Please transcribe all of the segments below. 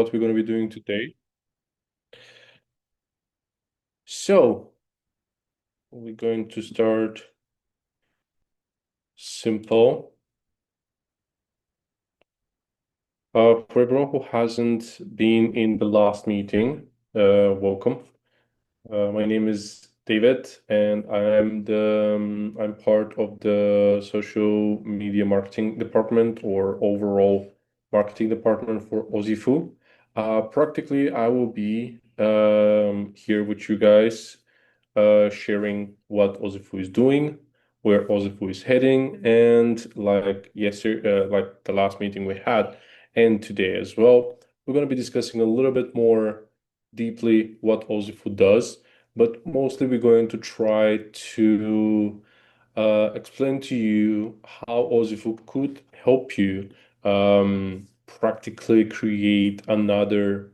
what we're going to be doing today. So we're going to start simple. For everyone who hasn't been in the last meeting, welcome. My name is David, and I'm part of the social media marketing department or overall marketing department for Ozifu. Practically, I will be here with you guys, sharing what Ozifu is doing, where Ozifu is heading, and like yesterday, like the last meeting we had, and today as well, we're going to be discussing a little bit more deeply what Ozifu does, but mostly we're going to try to explain to you how Ozifu could help you practically create another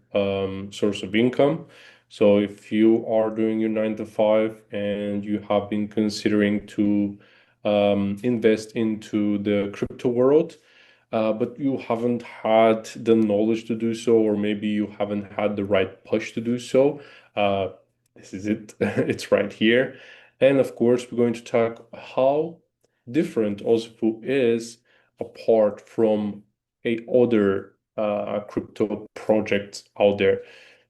source of income. So if you are doing your 9 to 5 and you have been considering to invest into the crypto world, but you haven't had the knowledge to do so, or maybe you haven't had the right push to do so, uh, this is it. It's right here. And of course, we're going to talk how different Ozifu is apart from a other crypto projects out there.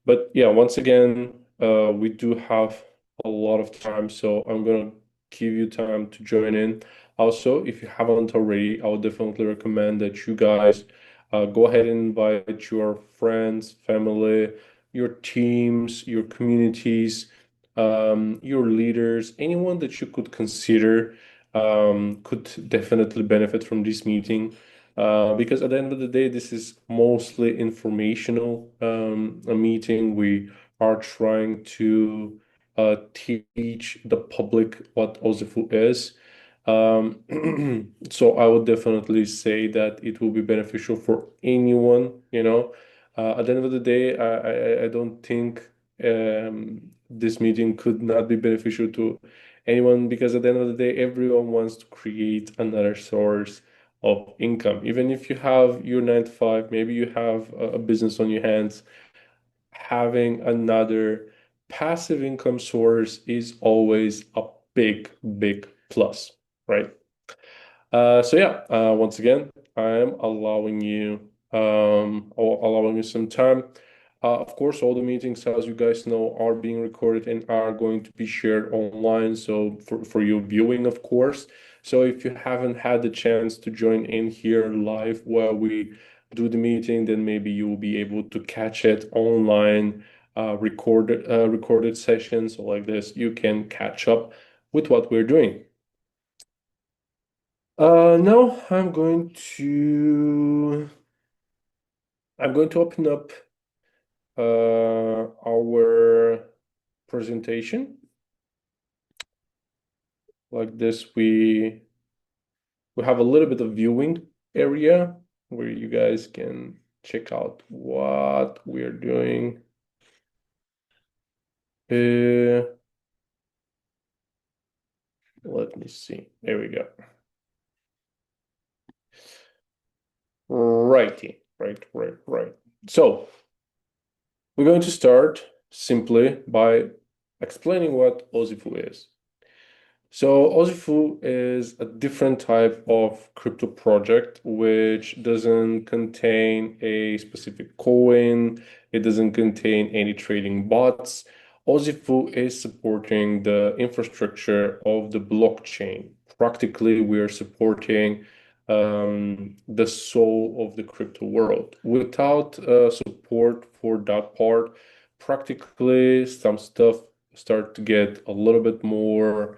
But yeah, once again, we do have a lot of time, so I'm gonna give you time to join in. Also, if you haven't already, I would definitely recommend that you guys go ahead and invite your friends, family, your teams, your communities, your leaders, anyone that you could consider could definitely benefit from this meeting. Because at the end of the day, this is mostly informational a meeting. We are trying to teach the public what Ozifu is. So I would definitely say that it will be beneficial for anyone. At the end of the day, I don't think this meeting could not be beneficial to anyone because at the end of the day, everyone wants to create another source of income. Even if you have your 9 to 5, maybe you have a business on your hands, having another passive income source is always a big, big plus, right? So yeah, once again, I'm allowing you some time. Of course, all the meetings, as you guys know, are being recorded and are going to be shared online. So for your viewing, of course. So if you haven't had the chance to join in here live while we do the meeting, then maybe you will be able to catch it online, recorded sessions. So like this, you can catch up with what we're doing. Now I'm going to open up our presentation. Like this, we have a little bit of viewing area where you guys can check out what we're doing. Let me see. There we go. Righty, right. So we're going to start simply by explaining what Ozifu is. So Ozifu is a different type of crypto project which doesn't contain a specific coin. It doesn't contain any trading bots. Ozifu is supporting the infrastructure of the blockchain. Practically, we are supporting the soul of the crypto world. Without support for that part, practically some stuff start to get a little bit more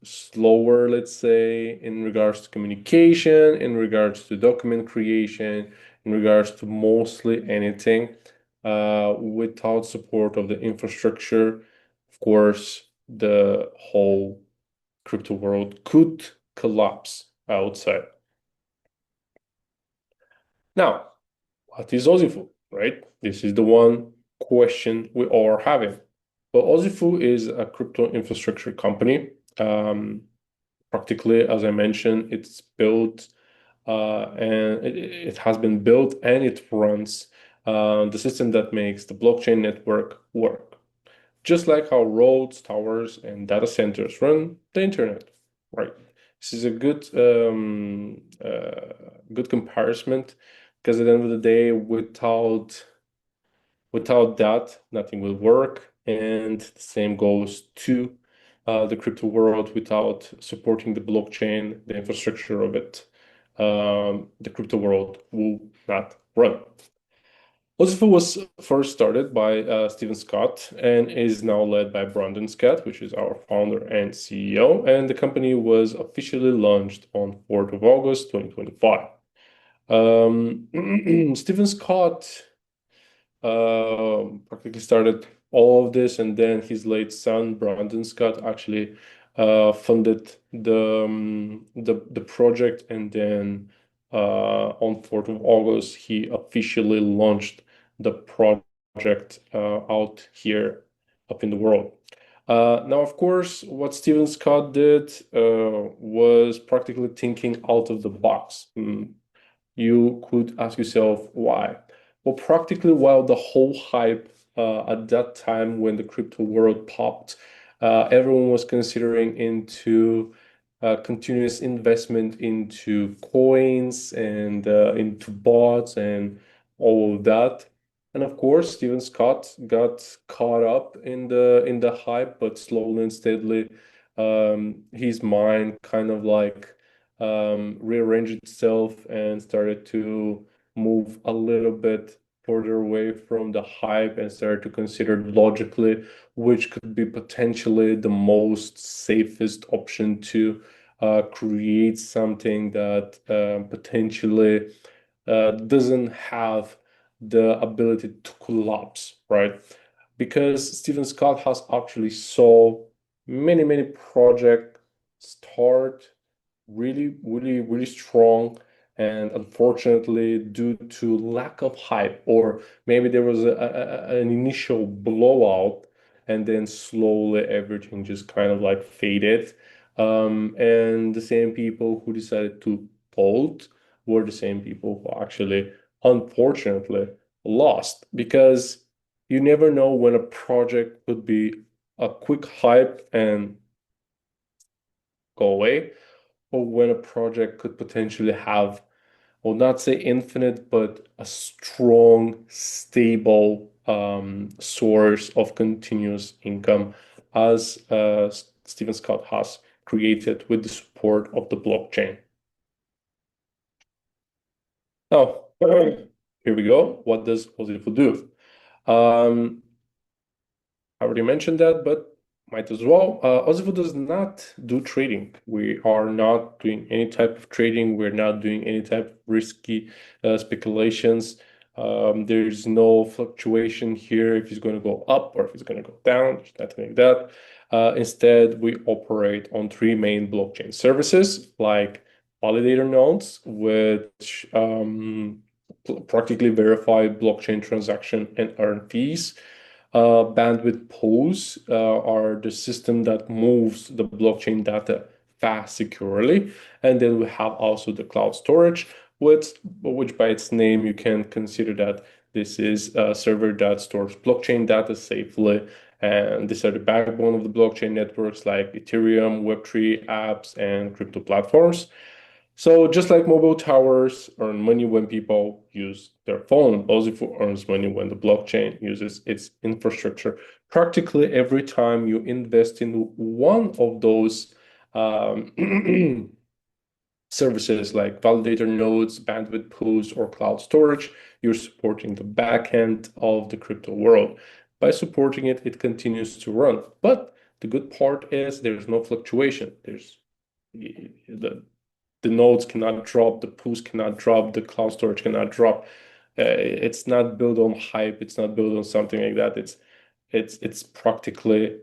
slower, let's say, in regards to communication, in regards to document creation, in regards to mostly anything. Without support of the infrastructure, of course, the whole crypto world could collapse outside. Now, what is Ozifu, right? This is the one question we are having. Well, Ozifu is a crypto infrastructure company. Practically, as I mentioned, it's built and it has been built and it runs the system that makes the blockchain network work. Just like how roads, towers, and data centers run the internet, right? This is a good comparison because at the end of the day, without that, nothing will work. And the same goes to the crypto world. Without supporting the blockchain, the infrastructure of it, the crypto world will not run. Ozifu was first started by Stephen Scott and is now led by Brandon Scott, which is our founder and CEO. And the company was officially launched on 4th of August, 2025. Stephen Scott practically started all of this, and then his late son, Brandon Scott, actually funded the project, and then on 4th of August, he officially launched the project out here up in the world. Now, of course, what Stephen Scott did was practically thinking out of the box. You could ask yourself why. Well, practically while the whole hype at that time when the crypto world popped, everyone was considering into continuous investment into coins and into bots and all of that. And of course, Steven Scott got caught up in the hype, but slowly and steadily, his mind kind of like rearranged itself and started to move a little bit further away from the hype and started to consider logically which could be potentially the most safest option to create something that potentially doesn't have the ability to collapse, right? Because Stephen Scott has actually saw many projects start really strong, and unfortunately due to lack of hype, or maybe there was an initial blowout and then slowly everything just kind of like faded, and the same people who decided to fold were the same people who actually unfortunately lost, because you never know when a project could be a quick hype and go away, or when a project could potentially have, well, not say infinite, but a strong, stable source of continuous income, as Stephen Scott has created with the support of the blockchain. Now, here we go. What does Ozifu do? Um, I already mentioned that, but might as well. Ozifu does not do trading. We are not doing any type of trading. We're not doing any type of risky speculations. There's no fluctuation here if it's going to go up or if it's going to go down. There's nothing like that. Instead, we operate on three main blockchain services like validator nodes, which practically verify blockchain transaction and earn fees. Bandwidth pools are the system that moves the blockchain data fast, securely. And then we have also the cloud storage, which by its name, you can consider that this is a server that stores blockchain data safely. And these are the backbone of the blockchain networks like Ethereum, Web3 apps, and crypto platforms. So just like mobile towers earn money when people use their phone, Ozifu earns money when the blockchain uses its infrastructure. Practically every time you invest in one of those services like validator nodes, bandwidth pools, or cloud storage, you're supporting the backend of the crypto world. By supporting it, it continues to run. But the good part is there's no fluctuation. There's the nodes cannot drop, the pools cannot drop, the cloud storage cannot drop. It's not built on hype. It's not built on something like that. It's practically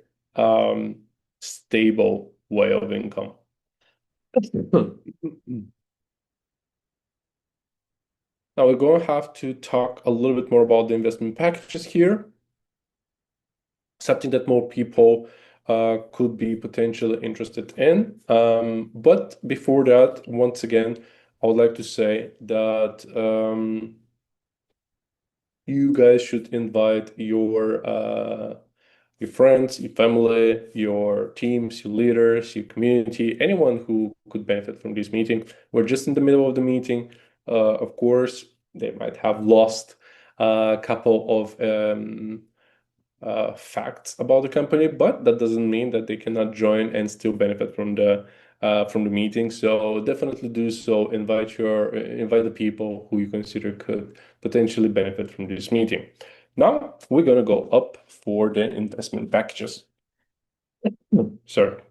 stable way of income. Now we're going to have to talk a little bit more about the investment packages here. Something that more people could be potentially interested in. But before that, once again, I would like to say that you guys should invite your friends, your family, your teams, your leaders, your community, anyone who could benefit from this meeting. We're just in the middle of the meeting. Of course, they might have lost a couple of facts about the company, but that doesn't mean that they cannot join and still benefit from the meeting. So definitely do so. Invite the people who you consider could potentially benefit from this meeting. Now we're gonna go up for the investment packages. Sorry.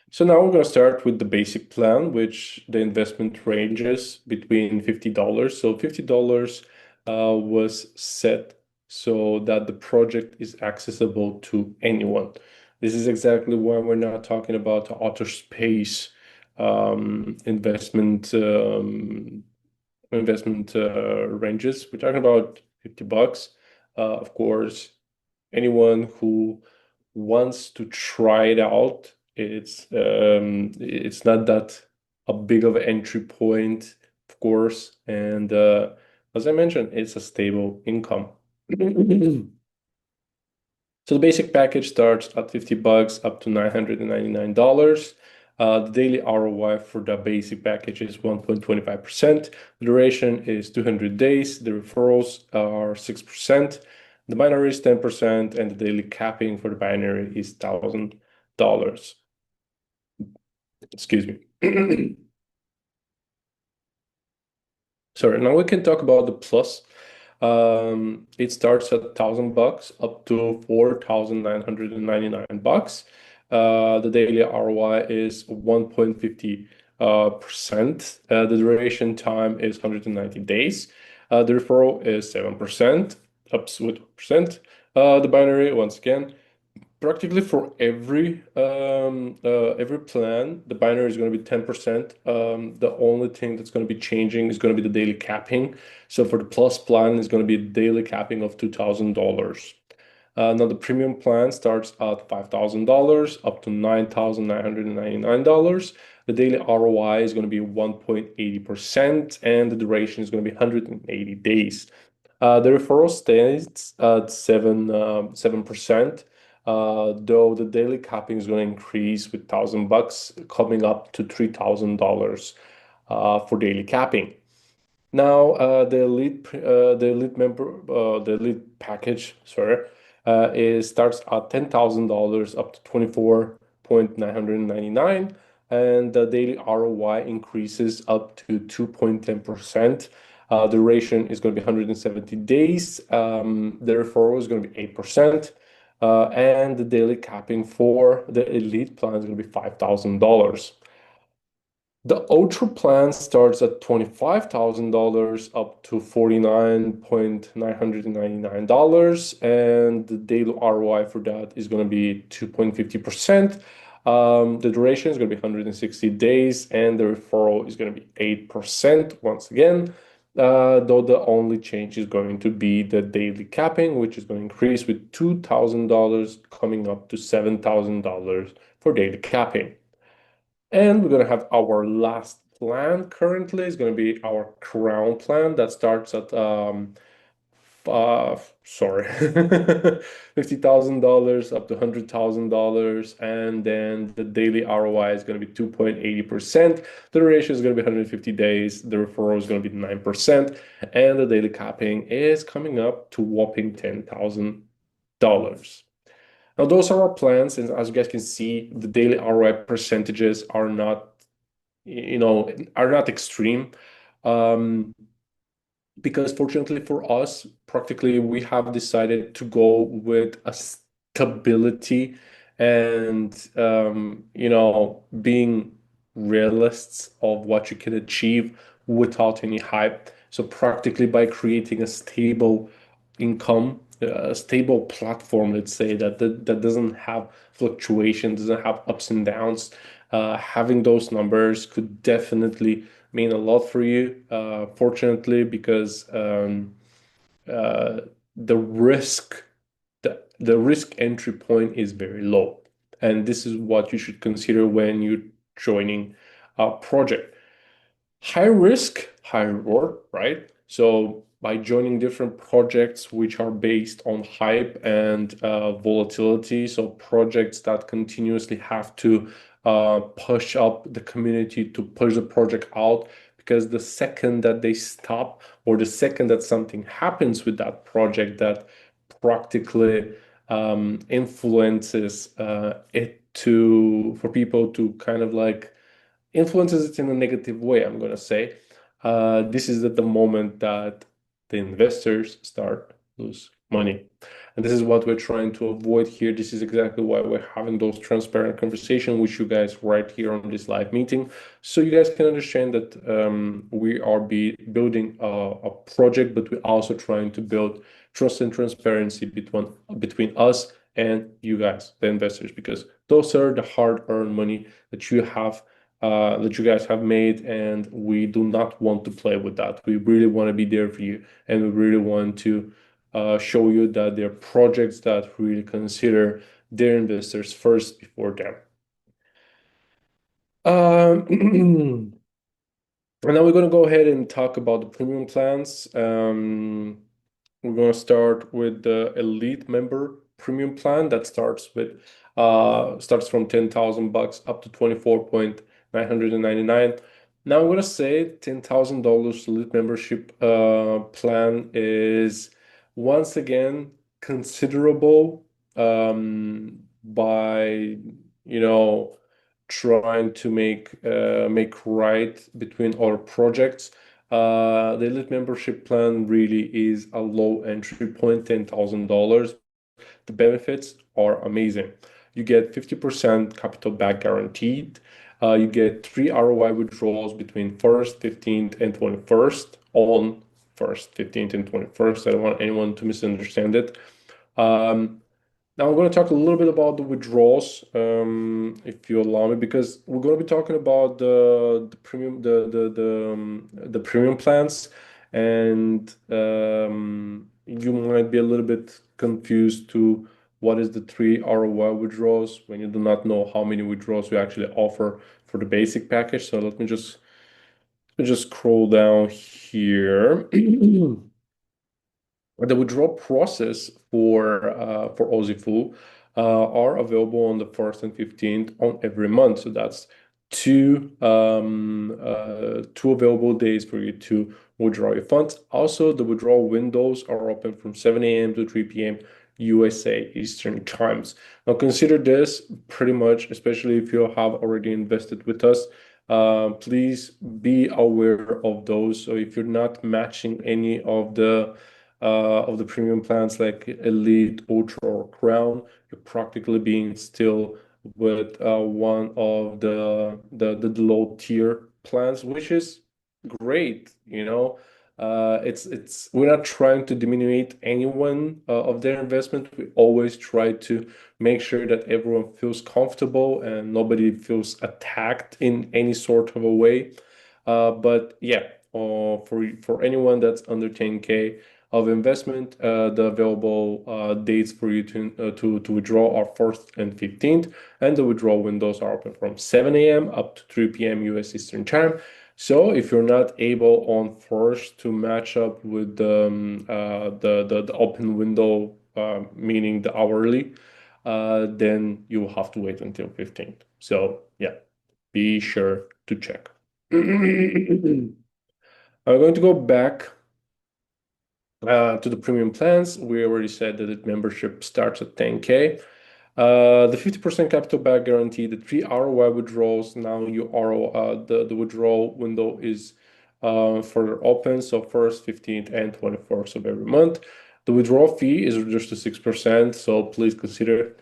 So now we're going to start with the basic plan, which the investment ranges between $50. So $50 was set so that the project is accessible to anyone. This is exactly why we're not talking about the outer space investment ranges. We're talking about $50. Of course, anyone who wants to try it out, it's not that a big of an entry point, of course. And as I mentioned, it's a stable income. So the basic package starts at $50 up to $999. The daily ROI for the basic package is 1.25%. The duration is 200 days. The referrals are 6%. The binary is 10%, and the daily capping for the binary is $1,000. Excuse me. Sorry, now we can talk about the plus. It starts at $1,000 up to $4,999. The daily ROI is 1.50%. The duration time is 190 days. The referral is 7%, ups with percent. The binary, once again, practically for every plan, the binary is going to be 10%. The only thing that's going to be changing is going to be the daily capping. So for the plus plan, it's going to be a daily capping of $2,000. Now the premium plan starts at $5,000 up to $9,999. The daily ROI is going to be 1.80%, and the duration is going to be 180 days. The referral stays at 7%, though the daily capping is going to increase with $1,000, coming up to $3,000 for daily capping. Now, the elite package, sorry, is starts at $10,000 up to 24,999, and the daily ROI increases up to 2.10%. Duration is going to be 170 days. The referral is going to be 8%, and the daily capping for the elite plan is going to be $5,000. The Ultra plan starts at $25,000 up to $49,999, and the daily ROI for that is going to be 2.50%. The duration is going to be 160 days, and the referral is going to be 8% once again. Though the only change is going to be the daily capping, which is going to increase with $2,000, coming up to $7,000 for daily capping. And we're going to have our last plan currently is going to be our crown plan that starts at sorry, $50,000 up to $100,000, and then the daily ROI is going to be 2.80%. The duration is going to be 150 days. The referral is going to be 9%, and the daily capping is coming up to whopping $10,000. Now, those are our plans, and as you guys can see, the daily ROI percentages are not, are not extreme. Because fortunately for us, practically we have decided to go with a stability and being realists of what you can achieve without any hype. So practically by creating a stable income, a stable platform, let's say that doesn't have fluctuation, doesn't have ups and downs. Having those numbers could definitely mean a lot for you. Fortunately, because the risk the risk entry point is very low, and this is what you should consider when you're joining project. High risk, high reward, right? So by joining different projects which are based on hype and volatility, so projects that continuously have to push up the community to push the project out, because the second that they stop or the second that something happens with that project that practically influences it to for people to kind of like influences it in a negative way, I'm going to say. This is at the moment that the investors start lose money. And this is what we're trying to avoid here. This is exactly why we're having those transparent conversations with you guys right here on this live meeting. So you guys can understand that we are building a project, but we're also trying to build trust and transparency between us and you guys, the investors, because those are the hard-earned money that you guys have made, and we do not want to play with that. We really want to be there for you, and we really want to show you that there are projects that really consider their investors first before them. And now we're going to go ahead and talk about the premium plans. We're going to start with the elite member premium plan that starts from 10,000 bucks up to 24,999. Now I'm going to say $10,000 elite membership plan is once again considerable by trying to make right between our projects. The elite membership plan really is a low entry point, $10,000. The benefits are amazing. You get 50% capital back guaranteed. You get 3 ROI withdrawals between 1st, 15th, and 21st on 1st, 15th, and 21st. I don't want anyone to misunderstand it. Now I'm going to talk a little bit about the withdrawals, if you allow me, because we're going to be talking about the premium plans, and you might be a little bit confused to what is the 3 ROI withdrawals when you do not know how many withdrawals we actually offer for the basic package. So let me just scroll down here. The withdrawal process for Ozifu are available on the 1st and 15th on every month. So that's two available days for you to withdraw your funds. Also, the withdrawal windows are open from 7 a.m. to 3 p.m. USA Eastern times. Now consider this pretty much, especially if you have already invested with us. Please be aware of those. So if you're not matching any of the premium plans like Elite, Ultra, or Crown, you're practically being still with one of the low tier plans, which is great. It's we're not trying to diminish anyone of their investment. We always try to make sure that everyone feels comfortable and nobody feels attacked in any sort of a way. But yeah, for anyone that's under 10K of investment, the available dates for you to withdraw are 1st and 15th, and the withdrawal windows are open from 7 a.m. up to 3 p.m. US Eastern Time. So if you're not able on 1st to match up with the open window, meaning the hourly, then you will have to wait until 15th. So yeah, be sure to check. I'm going to go back to the premium plans. We already said that the membership starts at 10K. The 50% capital back guarantee, the 3 ROI withdrawals. Now the withdrawal window is further open. So 1st, 15th, and 24th of every month. The withdrawal fee is reduced to 6%. So please consider.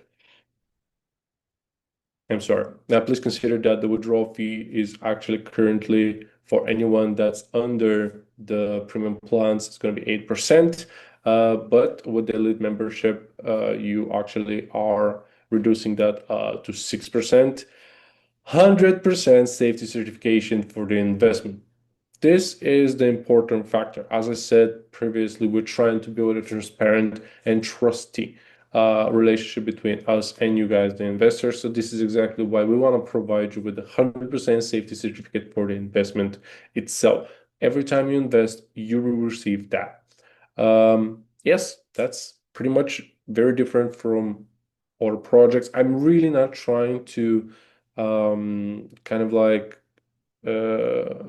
I'm sorry. Now, please consider that the withdrawal fee is actually currently for anyone that's under the premium plans, it's going to be 8%. But with the elite membership, you actually are reducing that to 6%. 100% safety certification for the investment. This is the important factor. As I said previously, we're trying to build a transparent and trusty relationship between us and you guys, the investors. So this is exactly why we want to provide you with a 100% safety certificate for the investment itself. Every time you invest, you will receive that. Yes, that's pretty much very different from other projects. I'm really not trying to kind of like uh,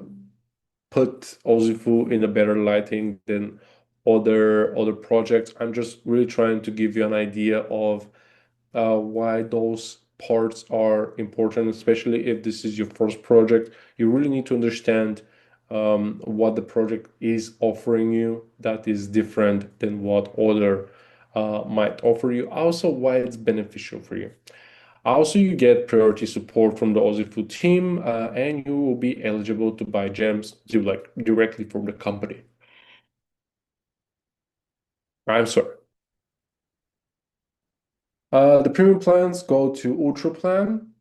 put Ozifu in a better lighting than other projects. I'm just really trying to give you an idea of why those parts are important, especially if this is your first project. You really need to understand what the project is offering you that is different than what other might offer you. Also, why it's beneficial for you. Also, you get priority support from the Ozifu team, and you will be eligible to buy gems directly from the company. I'm sorry. The premium plans go to Ultra plan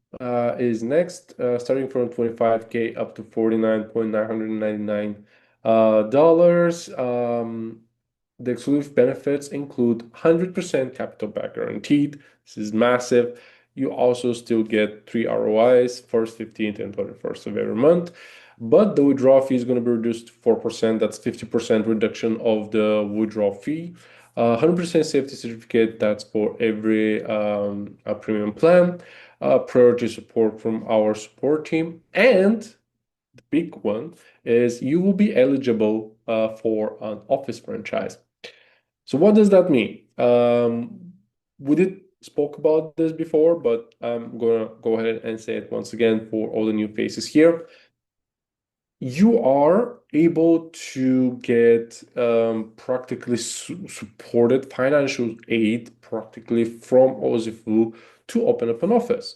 is next, starting from 25K up to 49,999 dollars. The exclusive benefits include 100% capital back guaranteed. This is massive. You also still get three ROIs, first, 15th, and 21st of every month. But the withdrawal fee is going to be reduced to 4%. That's 50% reduction of the withdrawal fee. 100% safety certificate, that's for every premium plan. Priority support from our support team. And the big one is you will be eligible for an office franchise. So what does that mean? We did spoke about this before, but I'm gonna go ahead and say it once again for all the new faces here. You are able to get practically supported financial aid practically from Ozifu to open up an office.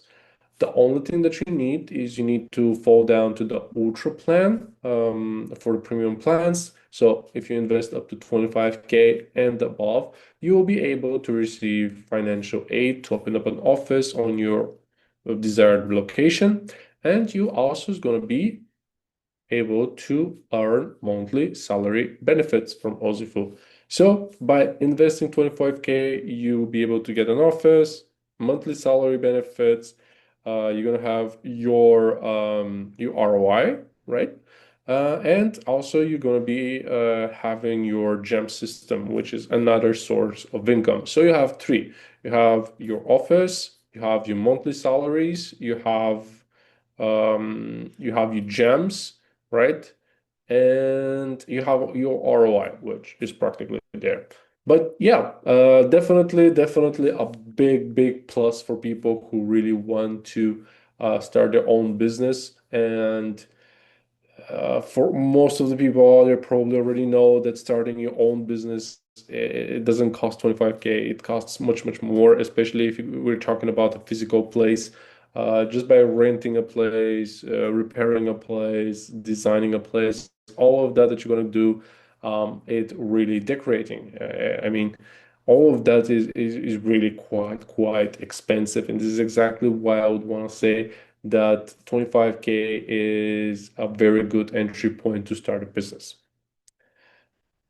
The only thing that you need is you need to fall down to the Ultra plan for the premium plans. So if you invest up to 25K and above, you will be able to receive financial aid to open up an office on your desired location. And you also is going to be able to earn monthly salary benefits from Ozifu. So by investing 25K, you'll be able to get an office, monthly salary benefits. You're gonna have your ROI, right? And also you're gonna be having your gem system, which is another source of income. So you have three. You have your office, you have your monthly salaries, you have your gems, right? And you have your ROI, which is practically there. But yeah, definitely a big plus for people who really want to start their own business. And for most of the people out there probably already know that starting your own business, it doesn't cost 25K. It costs much more, especially if we're talking about a physical place. Just by renting a place, repairing a place, designing a place, all of that you're going to do, it really decorating. I mean, all of that is really quite expensive, and this is exactly why I would want to say that 25K is a very good entry point to start a business.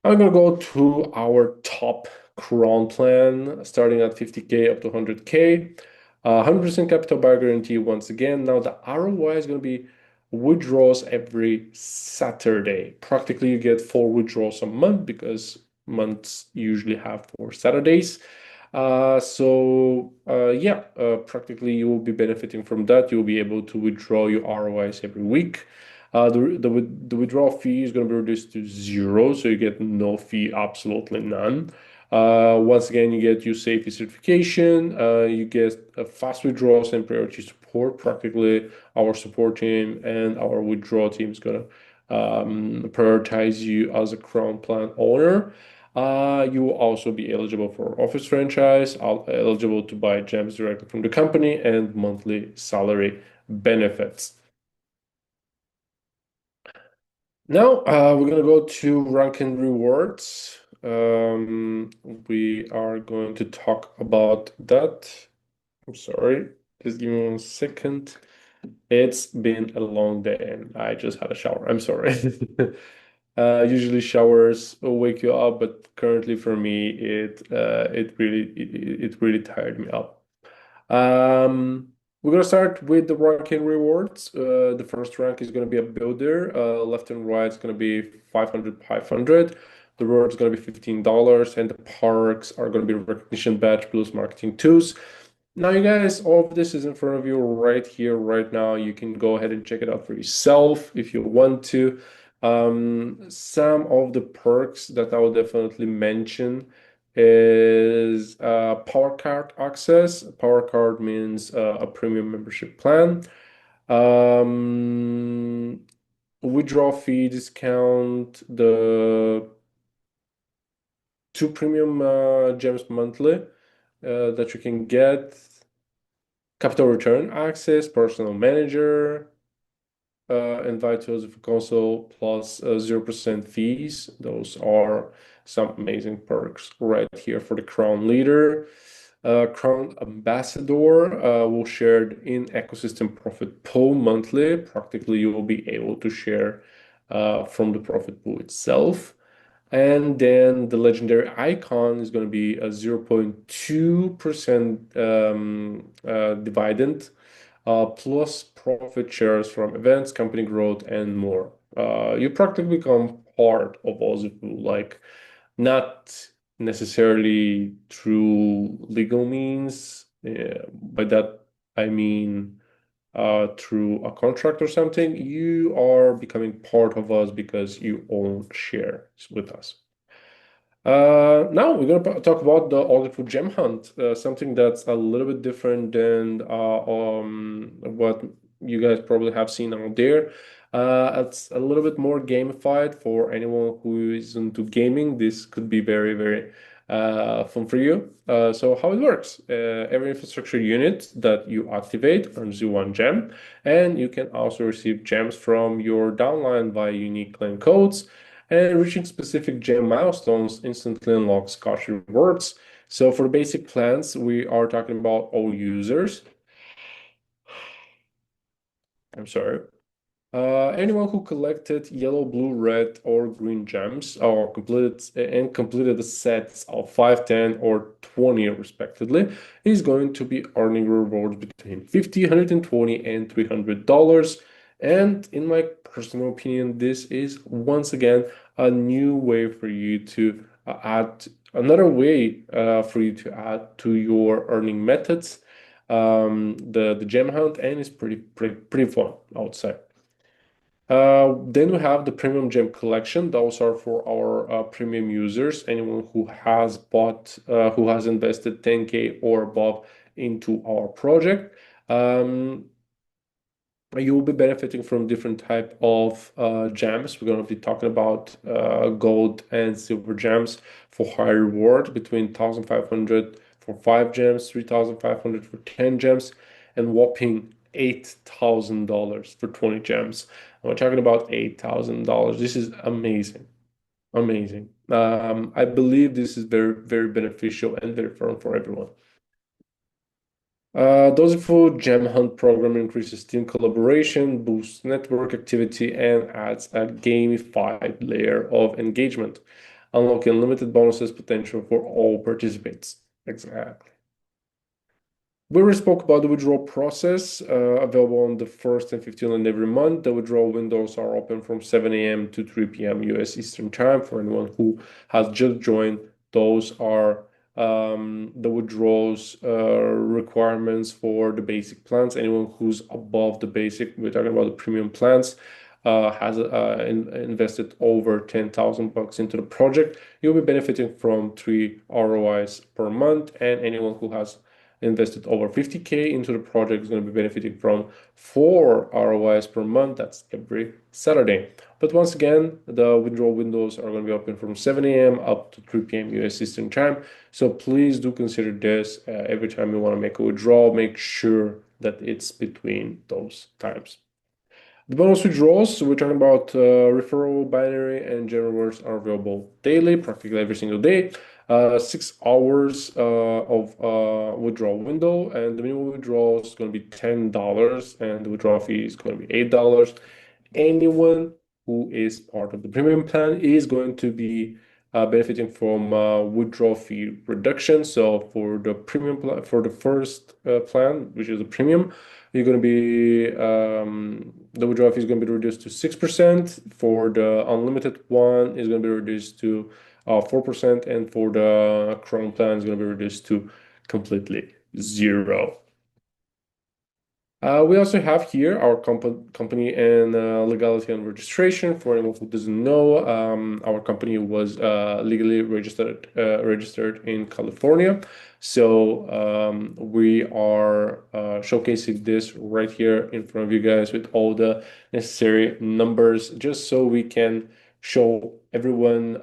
I'm gonna go to our top Crown plan, starting at 50K up to 100K. 100% capital buy guarantee once again. Now the ROI is gonna be withdrawals every Saturday. Practically, you get four withdrawals a month because months usually have 4 Saturdays. Yeah, practically you will be benefiting from that. You'll be able to withdraw your ROIs every week. The withdrawal fee is going to be reduced to zero, so you get no fee, absolutely none. Once again, you get your safety certification, you get fast withdrawals and priority support. Practically, our support team and our withdrawal team is going to prioritize you as a Crown Plan owner. You will also be eligible for office franchise, eligible to buy gems directly from the company, and monthly salary benefits. Now, we're gonna go to rank and rewards. We are going to talk about that. I'm sorry, just give me 1 second. It's been a long day and I just had a shower. I'm sorry. Usually showers will wake you up, but currently for me, it really tired me up. We're gonna start with the ranking rewards. The first rank is gonna be a builder. Left and right is gonna be 500, 500. The reward is gonna be $15, and the perks are gonna be recognition badge plus marketing tools. Now, you guys, all of this is in front of you right here, right now. You can go ahead and check it out for yourself if you want to. Some of the perks that I will definitely mention is Power Card access. Power Card means a premium membership plan. Um, Withdrawal fee discount, the two premium gems monthly that you can get. Capital return access, personal manager, invite to Ozifu console plus 0% fees. Those are some amazing perks right here for the Crown Leader. Crown Ambassador will share in ecosystem profit pool monthly. Practically, you will be able to share from the profit pool itself. And then the legendary icon is going to be a 0.2% dividend plus profit shares from events, company growth, and more. You practically become part of Ozifu, like not necessarily through legal means. By that, I mean through a contract or something. You are becoming part of us because you own shares with us. Now we're gonna talk about the Ozifu Gem Hunt, something that's a little bit different than what you guys probably have seen out there. It's a little bit more gamified for anyone who is into gaming. This could be very, very fun for you. So how it works? Every infrastructure unit that you activate earns you one gem, and you can also receive gems from your downline via unique claim codes, and reaching specific gem milestones instantly unlocks cash rewards. So for the basic plans, we are talking about all users. I'm sorry. Anyone who collected yellow, blue, red, or green gems or completed the sets of 5, 10, or 20 respectively is going to be earning rewards between 50, 120, and $300. And in my personal opinion, this is once again a new way for you to add another way for you to add to your earning methods. The gem hunt, and it's pretty fun, I would say. Then we have the premium gem collection. Those are for our premium users, anyone who has invested 10K or above into our project. Um, you will be benefiting from different type of gems. We're going to be talking about gold and silver gems for high reward between 1,500 for 5 gems, 3,500 for 10 gems, and whopping $8,000 for 20 gems. And we're talking about $8,000. This is amazing. Amazing. I believe this is very, very beneficial and very fun for everyone. Dosiful Gem Hunt program increases team collaboration, boosts network activity, and adds a gamified layer of engagement, unlocking unlimited bonuses potential for all participants. Exactly. We already spoke about the withdrawal process, available on the 1st and 15th of every month. The withdrawal windows are open from 7 a.m. to 3 p.m. US Eastern Time for anyone who has just joined. Those are the withdrawals requirements for the basic plans. Anyone who's above the basic, we're talking about the premium plans, has invested over 10,000 bucks into the project, you'll be benefiting from 3 ROIs per month, and anyone who has invested over 50K into the project is going to be benefiting from 4 ROIs per month. That's every Saturday. But once again, the withdrawal windows are going to be open from 7 a.m. up to 3 p.m. US Eastern Time. So please do consider this every time you want to make a withdrawal. Make sure that it's between those times. The bonus withdrawals, so we're talking about referral, binary, and general rewards are available daily, practically every single day. 6 hours of withdrawal window, and the minimum withdrawal is going to be $10, and the withdrawal fee is going to be $8. Anyone who is part of the premium plan is going to be benefiting from withdrawal fee reduction. So for the premium plan, for the first plan, which is the premium, you're going to be the withdrawal fee is going to be reduced to 6%. For the unlimited one, is going to be reduced to 4%, and for the Chrome plan, is going to be reduced to completely zero. We also have here our company and legality and registration. For anyone who doesn't know, our company was legally registered in California. So we are showcasing this right here in front of you guys with all the necessary numbers, just so we can show everyone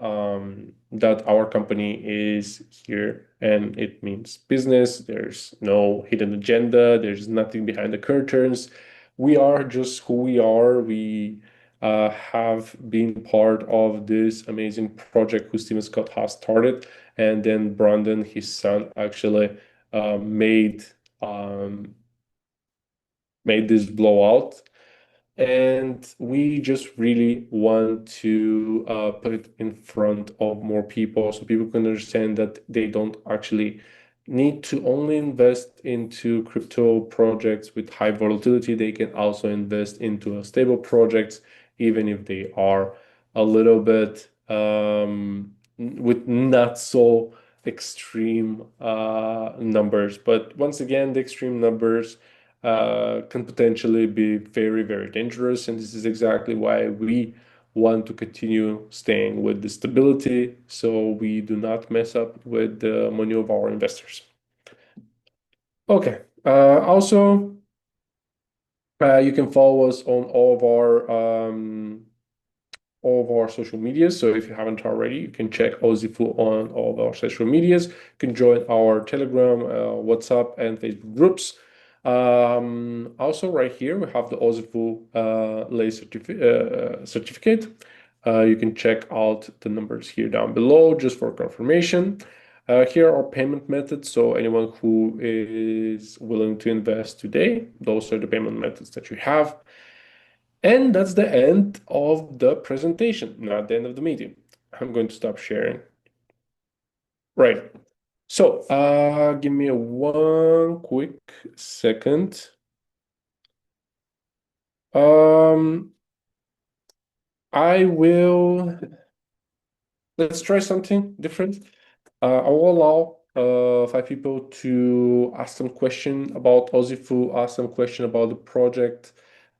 that our company is here and it means business. There's no hidden agenda. There's nothing behind the curtains. We are just who we are. We have been part of this amazing project who Steven Scott has started. And then Brandon, his son, actually made made this blowout. And we just really want to put it in front of more people so people can understand that they don't actually need to only invest into crypto projects with high volatility. They can also invest into a stable projects, even if they are a little bit with not so extreme numbers. But once again, the extreme numbers can potentially be very, very dangerous. And this is exactly why we want to continue staying with the stability so we do not mess up with the money of our investors. Okay. Also, you can follow us on all of our social medias. So if you haven't already, you can check Ozifu on all of our social medias. You can join our Telegram, WhatsApp, and Facebook groups. Also, right here, we have the Ozifu lay certificate. You can check out the numbers here down below just for confirmation. Here are payment methods. So anyone who is willing to invest today, those are the payment methods that you have. And that's the end of the presentation, not the end of the meeting. I'm going to stop sharing. Right. So give me one quick second. Um, I will, let's try something different. I will allow 5 people to ask some question about Ozifu, ask some question about the project,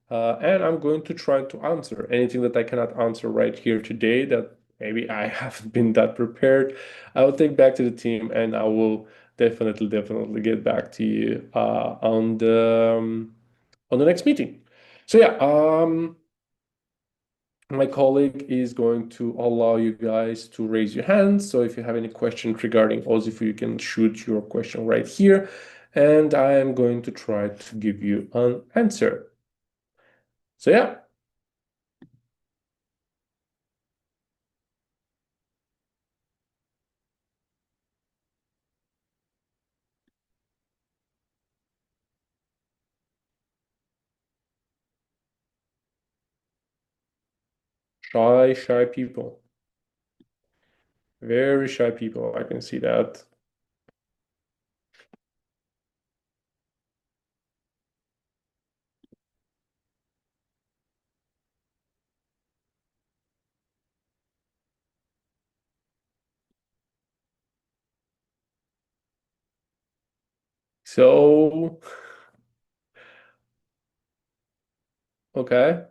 and I'm going to try to answer anything that I cannot answer right here today that maybe I haven't been that prepared. I will take back to the team and I will definitely get back to you on the next meeting. So yeah, my colleague is going to allow you guys to raise your hands. So if you have any questions regarding Ozifu, you can shoot your question right here. And I am going to try to give you an answer. So yeah. Shy people. Very shy people. I can see that. So, okay.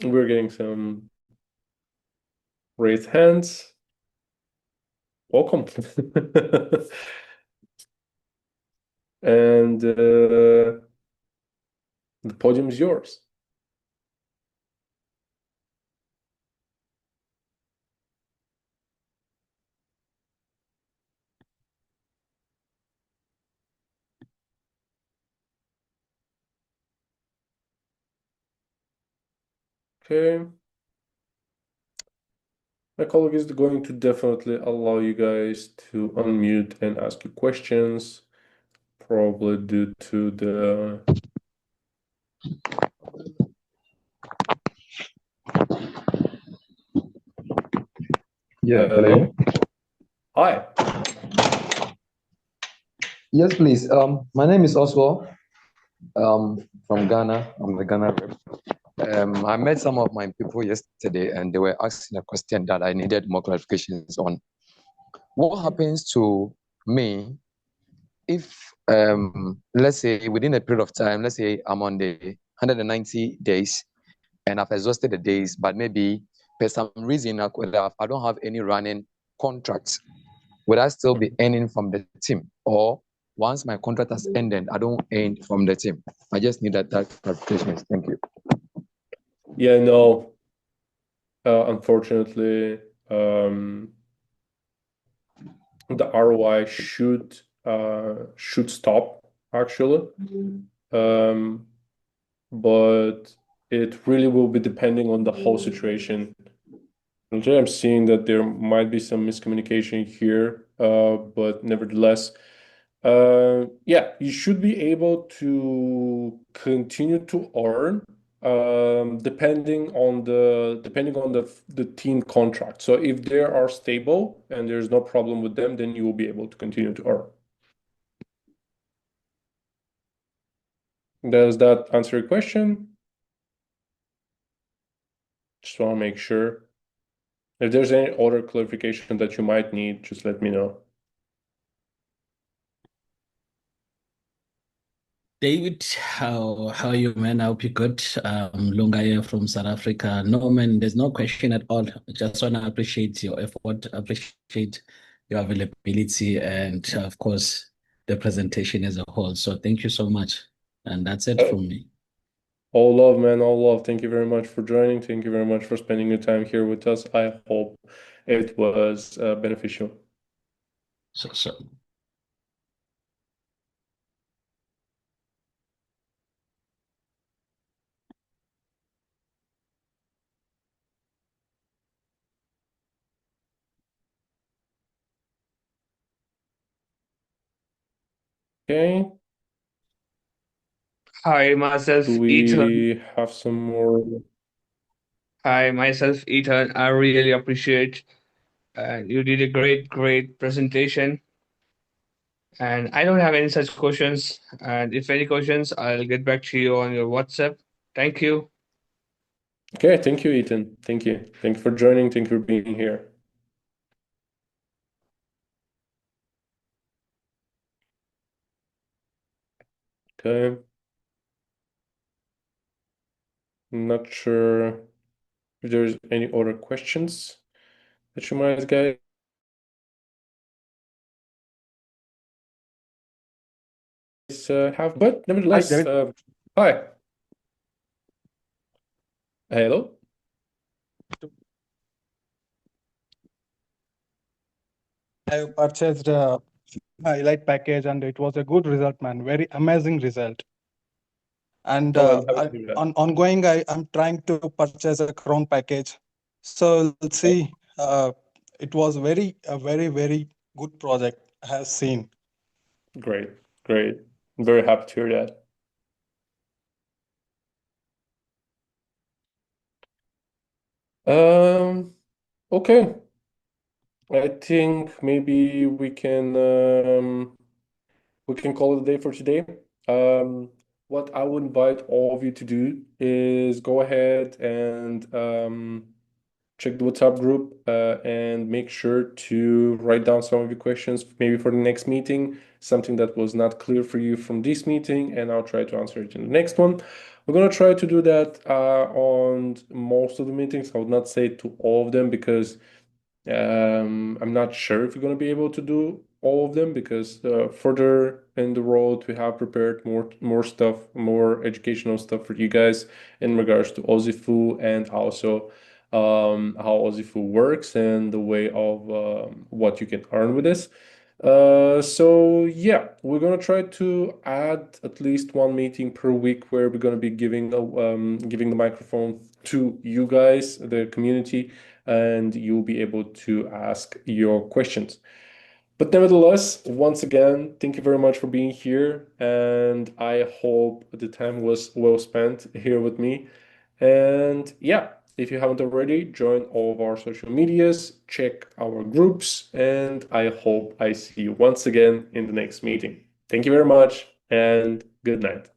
We're getting some raised hands. Welcome. And the podium is yours. Okay. My colleague is going to definitely allow you guys to unmute and ask you questions, probably due to the Yeah, hello. Hello. Hi. Yes, please. My name is Oswald. From Ghana. I'm the Ghana rep. I met some of my people yesterday, and they were asking a question that I needed more clarifications on. What happens to me if, let's say, within a period of time, let's say I'm on the 190 days, and I've exhausted the days, but maybe for some reason I don't have any running contracts. Would I still be earning from the team? Or once my contract has ended, I don't earn from the team? I just need that clarification. Thank you. Yeah, no, unfortunately, the ROI should stop actually. Um, but it really will be depending on the whole situation. Okay, I'm seeing that there might be some miscommunication here, but nevertheless, yeah, you should be able to continue to earn, depending on the team contract. So if they are stable and there's no problem with them, then you will be able to continue to earn. Does that answer your question? Just want to make sure. If there's any other clarification that you might need, just let me know. David, how are you, man? I hope you're good. Lunga here from South Africa. No, man, there's no question at all. Just want to appreciate your effort, appreciate your availability, and of course, the presentation as a whole. So thank you so much. And that's it Uh, from me. All love, man, all love. Thank you very much for joining. Thank you very much for spending your time here with us. I hope it was beneficial. So Okay, Hi, do myself, Ethan. we have some more? Hi, myself, Ethan. I really appreciate you did a great presentation. And I don't have any such questions. And if any questions, I'll get back to you on your WhatsApp. Thank you. Okay, thank you, Ethan. Thank you. Thank you for joining. Thank you for being here. Okay, I'm not sure if there's any other questions that you might guys have, but Hi, nevertheless, David. hi, hello. I purchased a highlight package and it was a good result, man. Very amazing result. And Oh, I'm happy to hear that. on ongoing, I'm trying to purchase a crown package. So let's see. It was very good project I have seen. Great, great. I'm very happy to hear that. Okay. I think maybe we can call it a day for today. What I would invite all of you to do is go ahead and check the WhatsApp group and make sure to write down some of your questions, maybe for the next meeting, something that was not clear for you from this meeting, and I'll try to answer it in the next one. We're gonna try to do that on most of the meetings. I would not say to all of them because I'm not sure if we're going to be able to do all of them because further in the road we have prepared more stuff, more educational stuff for you guys in regards to Ozifu and also how Ozifu works and the way of what you can earn with this. So yeah, we're gonna try to add at least one meeting per week where we're gonna be giving the microphone to you guys, the community, and you'll be able to ask your questions. But nevertheless, once again, thank you very much for being here, and I hope the time was well spent here with me. And yeah, If you haven't already, join all of our social medias, check our groups, and I hope I see you once again in the next meeting. Thank you very much and good night.